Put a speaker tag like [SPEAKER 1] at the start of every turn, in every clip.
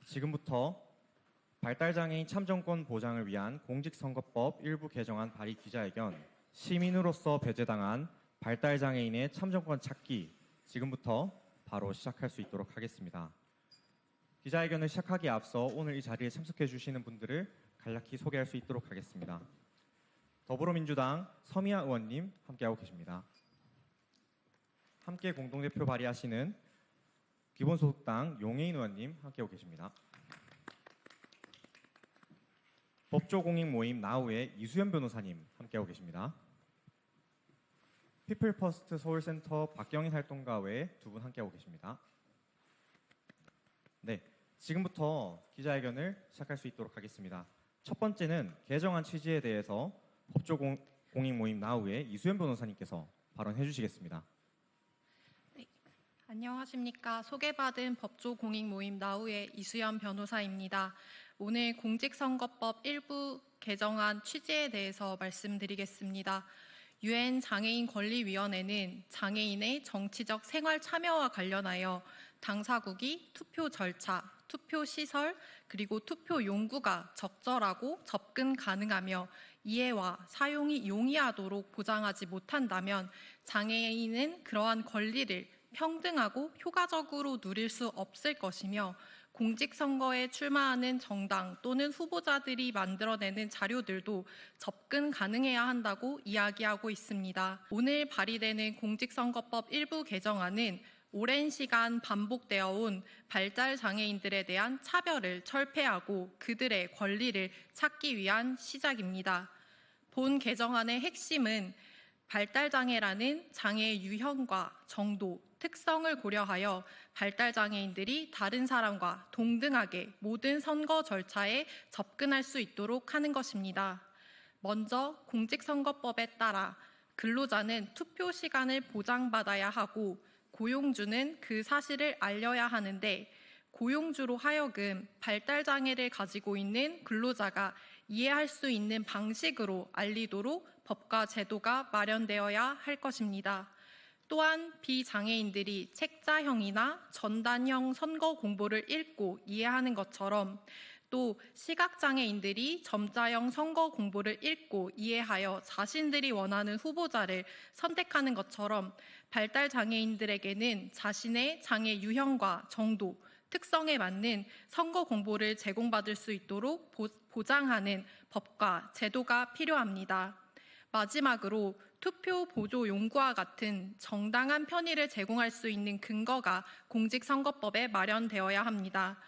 [SPEAKER 1] 지금부터 발달장애인 참정권 보장을 위한 공직선거법 일부 개정안 발의 기자회견, 시민으로서 배제당한 발달장애인의 참정권 찾기, 지금부터 바로 시작할 수 있도록 하겠습니다. 기자회견을 시작하기에 앞서 오늘 이 자리에 참석해 주시는 분들을 간략히 소개할 수 있도록 하겠습니다. 더불어민주당 서미아 의원님 함께하고 계십니다. 함께 공동대표 발의하시는 기본소득당 용해인 의원님 함께하고 계십니다. 법조공익모임 나우의 이수연 변호사님 함께하고 계십니다. 피플퍼스트 서울센터 박경인 활동가 외에 두 분 함께하고 계십니다. 네, 지금부터 기자회견을 시작할 수 있도록 하겠습니다. 첫 번째는 개정안 취지에 대해서 법조공익모임 나우의 이수연 변호사님께서 발언해 주시겠습니다.
[SPEAKER 2] 안녕하십니까. 소개받은 법조공익모임 나우의 이수연 변호사입니다. 오늘 공직선거법 일부 개정안 취지에 대해서 말씀드리겠습니다. 유엔 장애인 권리위원회는 장애인의 정치적 생활 참여와 관련하여 당사국이 투표 절차, 투표 시설, 그리고 투표 용구가 적절하고 접근 가능하며 이해와 사용이 용이하도록 보장하지 못한다면 장애인은 그러한 권리를 평등하고 효과적으로 누릴 수 없을 것이며 공직선거에 출마하는 정당 또는 후보자들이 만들어내는 자료들도 접근 가능해야 한다고 이야기하고 있습니다. 오늘 발의되는 공직선거법 일부 개정안은 오랜 시간 반복되어 온 발달장애인들에 대한 차별을 철폐하고 그들의 권리를 찾기 위한 시작입니다. 본 개정안의 핵심은 발달장애라는 장애의 유형과 정도, 특성을 고려하여 발달장애인들이 다른 사람과 동등하게 모든 선거 절차에 접근할 수 있도록 하는 것입니다. 먼저 공직선거법에 따라 근로자는 투표 시간을 보장받아야 하고 고용주는 그 사실을 알려야 하는데 고용주로 하여금 발달장애를 가지고 있는 근로자가 이해할 수 있는 방식으로 알리도록 법과 제도가 마련되어야 할 것입니다. 또한 비장애인들이 책자형이나 전단형 선거 공보를 읽고 이해하는 것처럼 또 시각장애인들이 점자형 선거 공보를 읽고 이해하여 자신들이 원하는 후보자를 선택하는 것처럼 발달장애인들에게는 자신의 장애 유형과 정도, 특성에 맞는 선거 공보를 제공받을 수 있도록 보장하는 법과 제도가 필요합니다. 마지막으로 투표 보조 용구와 같은 정당한 편의를 제공할 수 있는 근거가 공직선거법에 마련되어야 합니다.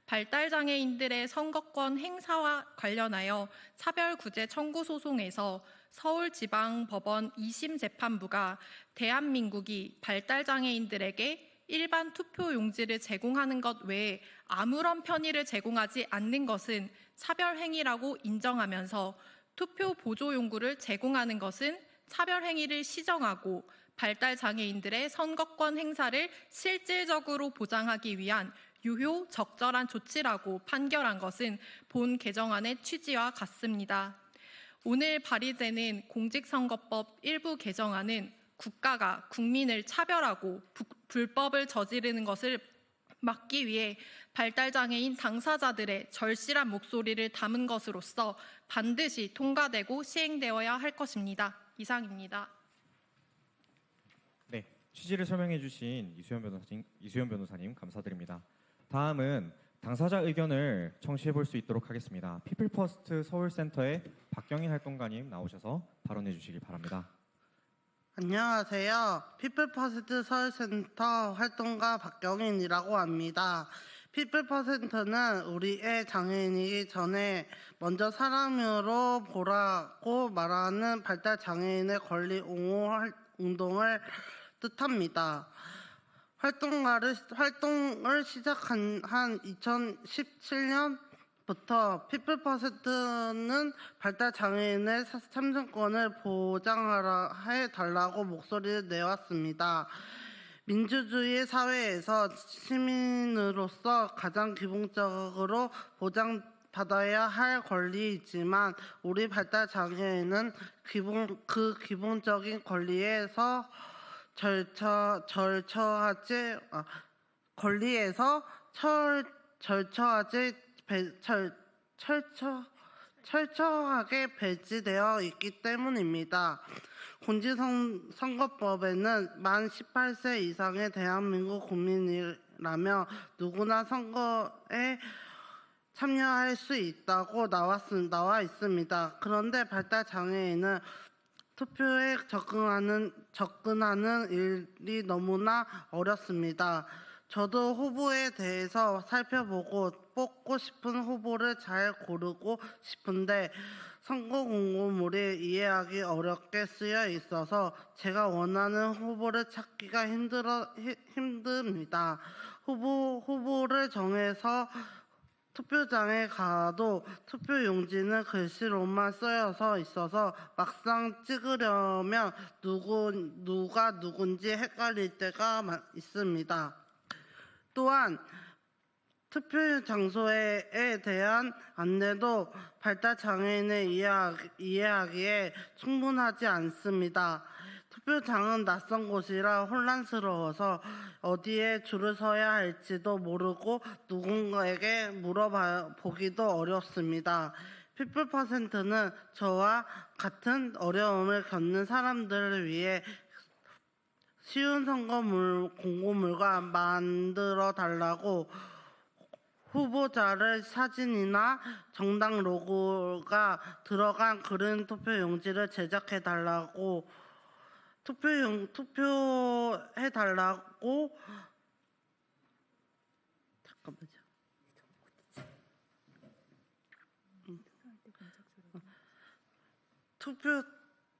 [SPEAKER 2] 발달장애인들의 선거권 행사와 관련하여 차별구제 청구 소송에서 서울지방법원 2심 재판부가 대한민국이 발달장애인들에게 일반 투표 용지를 제공하는 것 외에 아무런 편의를 제공하지 않는 것은 차별행위라고 인정하면서 투표 보조 용구를 제공하는 것은 차별행위를 시정하고 발달장애인들의 선거권 행사를 실질적으로 보장하기 위한 유효 적절한 조치라고 판결한 것은 본 개정안의 취지와 같습니다. 오늘 발의되는 공직선거법 일부 개정안은 국가가 국민을 차별하고 불법을 저지르는 것을 막기 위해 발달장애인 당사자들의 절실한 목소리를 담은 것으로서 반드시 통과되고 시행되어야 할 것입니다. 이상입니다.
[SPEAKER 1] 네, 취지를 설명해 주신 이수연 변호사님 감사드립니다. 다음은 당사자 의견을 청취해 볼 수 있도록 하겠습니다. 피플퍼스트 서울센터의 박경인 활동가님 나오셔서 발언해 주시기 바랍니다.
[SPEAKER 3] 안녕하세요. 피플퍼센트 서울센터 활동가 박경인이라고 합니다. 피플퍼센트는 우리의 장애인이기 전에 먼저 사람으로 보라고 말하는 발달장애인의 권리 옹호 운동을 뜻합니다. 활동을 시작한 2017년부터 피플퍼센트는 발달장애인의 참정권을 보장해달라고 목소리를 내왔습니다. 민주주의 사회에서 시민으로서 가장 기본적으로 보장받아야 할 권리이지만 우리 발달장애인은 그 기본적인 권리에서 권리에서 철저하게 배치되어 있기 때문입니다. 공직선거법에는 만 18세 이상의 대한민국 국민이라면 누구나 선거에 참여할 수 있다고 나와 있습니다. 그런데 발달장애인은 투표에 접근하는 일이 너무나 어렵습니다. 저도 후보에 대해서 살펴보고 뽑고 싶은 후보를 잘 고르고 싶은데 선거 공고물이 이해하기 어렵게 쓰여 있어서 제가 원하는 후보를 찾기가 힘듭니다. 후보를 정해서 투표장에 가도 투표용지는 글씨로만 쓰여져 있어서 막상 찍으려면 누가 누군지 헷갈릴 때가 있습니다. 또한 투표 장소에 대한 안내도 발달장애인을 이해하기에 충분하지 않습니다. 투표장은 낯선 곳이라 혼란스러워서 어디에 줄을 서야 할지도 모르고 누군가에게 물어보기도 어렵습니다. 피플%는 저와 같은 어려움을 겪는 사람들을 위해 쉬운 선거 공고물과 만들어 달라고 후보자의 사진이나 정당 로고가 들어간 그린 투표용지를 제작해 달라고 투표해 달라고 잠깐만요.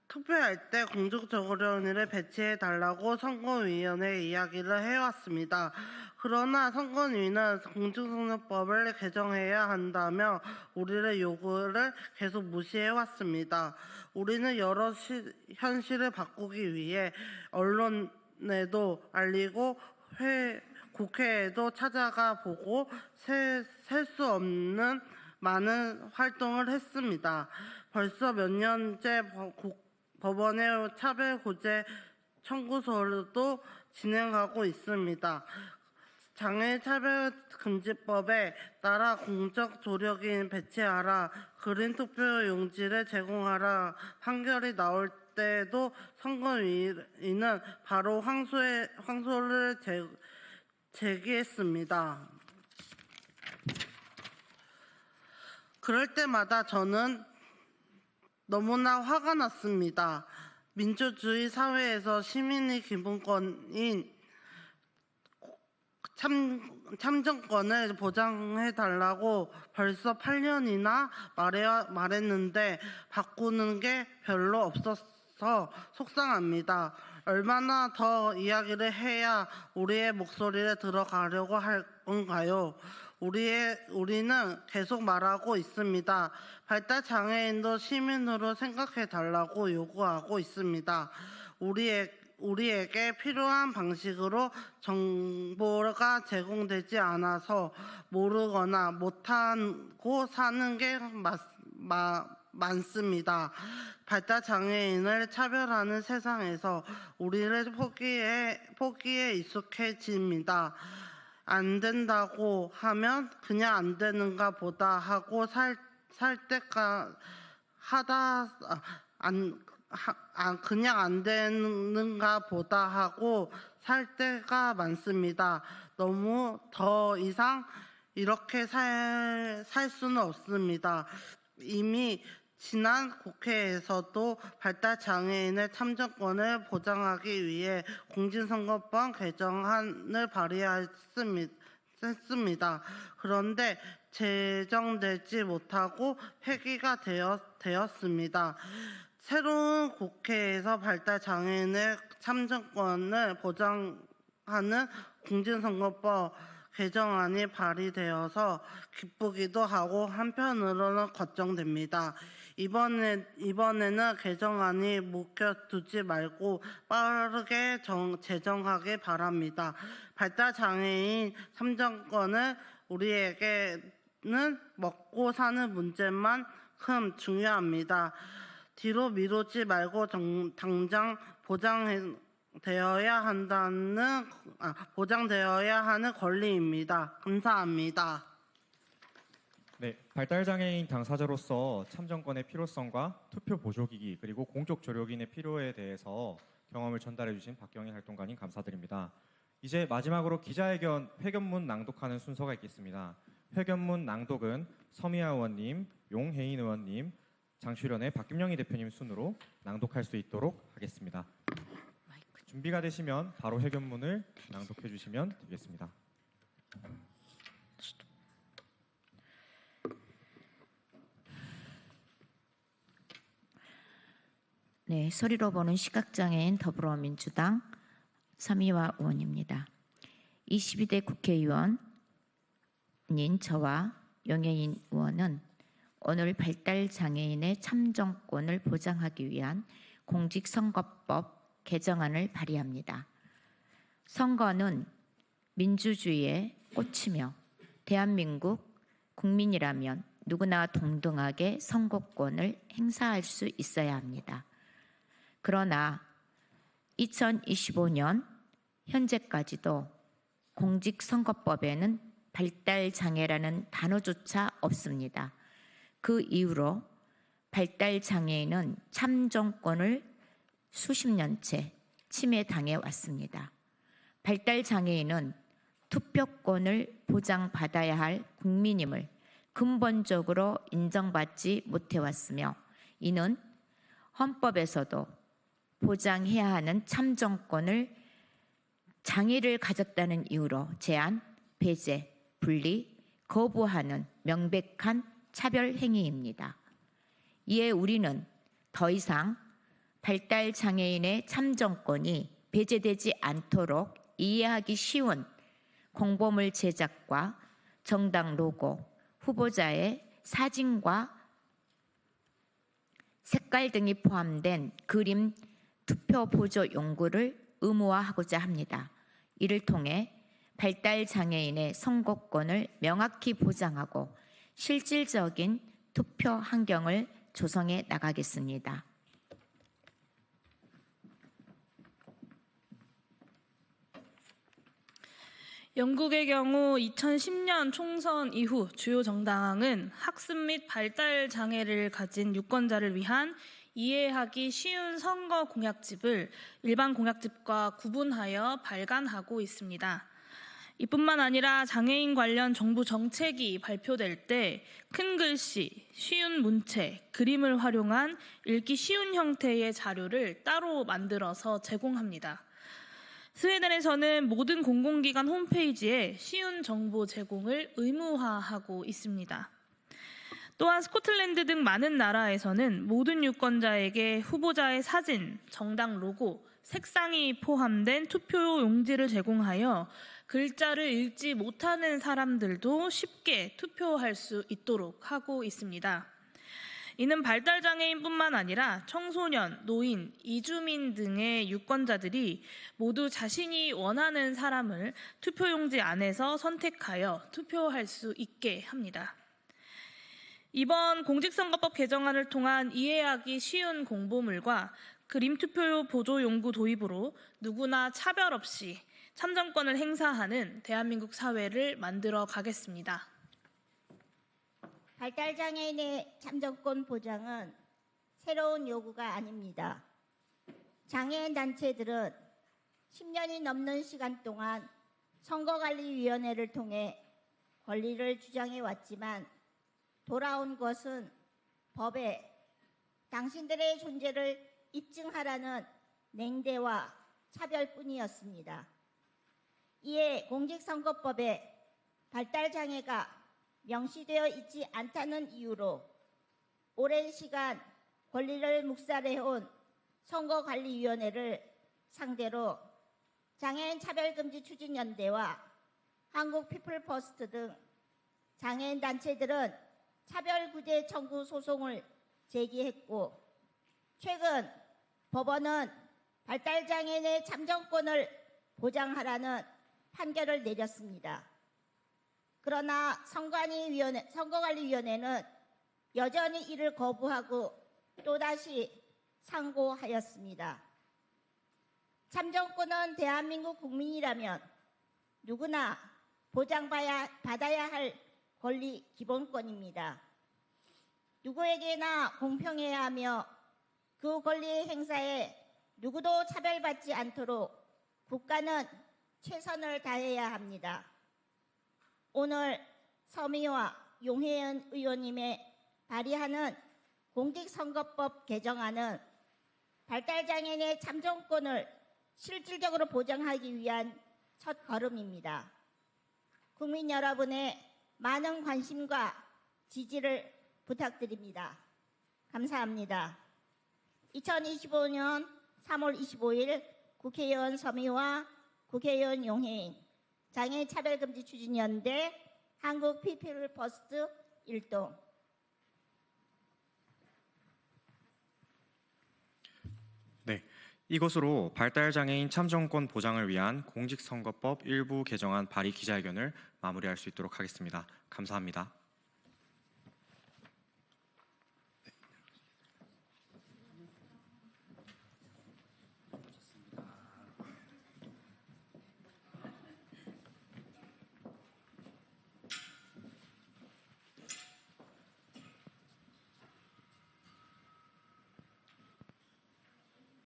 [SPEAKER 3] 투표할 때 공직조련위를 배치해 달라고 선거위원회에 이야기를 해왔습니다. 그러나 선거위는 공직선거법을 개정해야 한다며 우리의 요구를 계속 무시해왔습니다. 우리는 여러 현실을 바꾸기 위해 언론에도 알리고 국회에도 찾아가 보고 셀 수 없는 많은 활동을 했습니다. 벌써 몇 년째 법원의 차별구제 청구서도 진행하고 있습니다. 장애인 차별금지법에 따라 공적 조력인 배치하라, 그린 투표 용지를 제공하라 판결이 나올 때도 선거위는 바로 항소를 제기했습니다. 그럴 때마다 저는 너무나 화가 났습니다. 민주주의 사회에서 시민의 기본권인 참정권을 보장해달라고 벌써 8년이나 말했는데 바꾸는 게 별로 없어서 속상합니다. 얼마나 더 이야기를 해야 우리의 목소리를 들어가려고 할 건가요? 우리는 계속 말하고 있습니다. 발달장애인도 시민으로 생각해달라고 요구하고 있습니다. 우리에게 필요한 방식으로 정보가 제공되지 않아서 모르거나 못하고 사는 게 많습니다. 발달장애인을 차별하는 세상에서 우리를 포기에 익숙해집니다. 안 된다고 하면 그냥 안 되는가 보다 하고 그냥 안 되는가 보다 하고 살 때가 많습니다. 너무 더 이상 이렇게 살 수는 없습니다. 이미 지난 국회에서도 발달장애인의 참정권을 보장하기 위해 공직선거법 개정안을 발의했습니다. 그런데 제정되지 못하고 폐기가 되었습니다. 새로운 국회에서 발달장애인의 참정권을 보장하는 공직선거법 개정안이 발의되어서 기쁘기도 하고 한편으로는 걱정됩니다. 이번에는 개정안이 묵혀두지 말고 빠르게 제정하길 바랍니다. 발달장애인 참정권은 우리에게는 먹고 사는 문제만큼 중요합니다. 뒤로 미루지 말고 당장 보장되어야 하는 권리입니다. 감사합니다.
[SPEAKER 1] 네, 발달장애인 당사자로서 참정권의 필요성과 투표 보조기기 그리고 공적 조력인의 필요에 대해서 경험을 전달해 주신 박경인 활동가님 감사드립니다. 이제 마지막으로 기자회견 회견문 낭독하는 순서가 있겠습니다. 회견문 낭독은 서미아 의원님, 용혜인 의원님, 장출연의 박김영희 대표님 순으로 낭독할 수 있도록 하겠습니다. 준비가 되시면 바로 회견문을 낭독해 주시면 되겠습니다.
[SPEAKER 4] 네, 소리로 보는 시각장애인 더불어민주당 서미화 의원입니다. 22대 국회의원인 저와 용혜인 의원은 오늘 발달장애인의 참정권을 보장하기 위한 공직선거법 개정안을 발의합니다. 선거는 민주주의의 꽃이며 대한민국 국민이라면 누구나 동등하게 선거권을 행사할 수 있어야 합니다. 그러나 2025년 현재까지도 공직선거법에는 발달장애라는 단어조차 없습니다. 그 이후로 발달장애인은 참정권을 수십 년째 침해당해 왔습니다. 발달장애인은 투표권을 보장받아야 할 국민임을 근본적으로 인정받지 못해왔으며 이는 헌법에서도 보장해야 하는 참정권을 장애를 가졌다는 이유로 제한, 배제, 분리, 거부하는 명백한 차별 행위입니다. 이에 우리는 더 이상 발달장애인의 참정권이 배제되지 않도록 이해하기 쉬운 공보물 제작과 정당 로고, 후보자의 사진과 색깔 등이 포함된 그림 투표 보조 용구를 의무화하고자 합니다. 이를 통해 발달장애인의 선거권을 명확히 보장하고 실질적인 투표 환경을 조성해 나가겠습니다.
[SPEAKER 5] 영국의 경우 2010년 총선 이후 주요 정당은 학습 및 발달 장애를 가진 유권자를 위한 이해하기 쉬운 선거 공약집을 일반 공약집과 구분하여 발간하고 있습니다. 이뿐만 아니라 장애인 관련 정부 정책이 발표될 때 큰 글씨, 쉬운 문체, 그림을 활용한 읽기 쉬운 형태의 자료를 따로 만들어서 제공합니다. 스웨덴에서는 모든 공공기관 홈페이지에 쉬운 정보 제공을 의무화하고 있습니다. 또한 스코틀랜드 등 많은 나라에서는 모든 유권자에게 후보자의 사진, 정당 로고, 색상이 포함된 투표 용지를 제공하여 글자를 읽지 못하는 사람들도 쉽게 투표할 수 있도록 하고 있습니다. 이는 발달장애인뿐만 아니라 청소년, 노인, 이주민 등의 유권자들이 모두 자신이 원하는 사람을 투표용지 안에서 선택하여 투표할 수 있게 합니다. 이번 공직선거법 개정안을 통한 이해하기 쉬운 공보물과 그림 투표 보조 용구 도입으로 누구나 차별 없이 참정권을 행사하는 대한민국 사회를 만들어 가겠습니다.
[SPEAKER 6] 발달장애인의 참정권 보장은 새로운 요구가 아닙니다. 장애인 단체들은 10년이 넘는 시간 동안 선거관리위원회를 통해 권리를 주장해 왔지만 돌아온 것은 법에 당신들의 존재를 입증하라는 냉대와 차별뿐이었습니다. 이에 공직선거법에 발달장애가 명시되어 있지 않다는 이유로 오랜 시간 권리를 묵살해온 선거관리위원회를 상대로 장애인 차별금지 추진연대와 한국피플퍼스트 등 장애인 단체들은 차별구제 청구 소송을 제기했고 최근 법원은 발달장애인의 참정권을 보장하라는 판결을 내렸습니다. 그러나 선거관리위원회는 여전히 이를 거부하고 또다시 상고하였습니다. 참정권은 대한민국 국민이라면 누구나 보장받아야 할 권리 기본권입니다. 누구에게나 공평해야 하며 그 권리의 행사에 누구도 차별받지 않도록 국가는 최선을 다해야 합니다. 오늘 서미화 용혜연 의원님의 발의하는 공직선거법 개정안은 발달장애인의 참정권을 실질적으로 보장하기 위한 첫 걸음입니다. 국민 여러분의 많은 관심과 지지를 부탁드립니다. 감사합니다. 2025년 3월 25일 국회의원 서미화, 국회의원 용혜인, 장애차별금지 추진연대, 한국 피플 퍼스트 일동.
[SPEAKER 1] 네, 이것으로 발달장애인 참정권 보장을 위한 공직선거법 일부 개정안 발의 기자회견을 마무리할 수 있도록 하겠습니다. 감사합니다.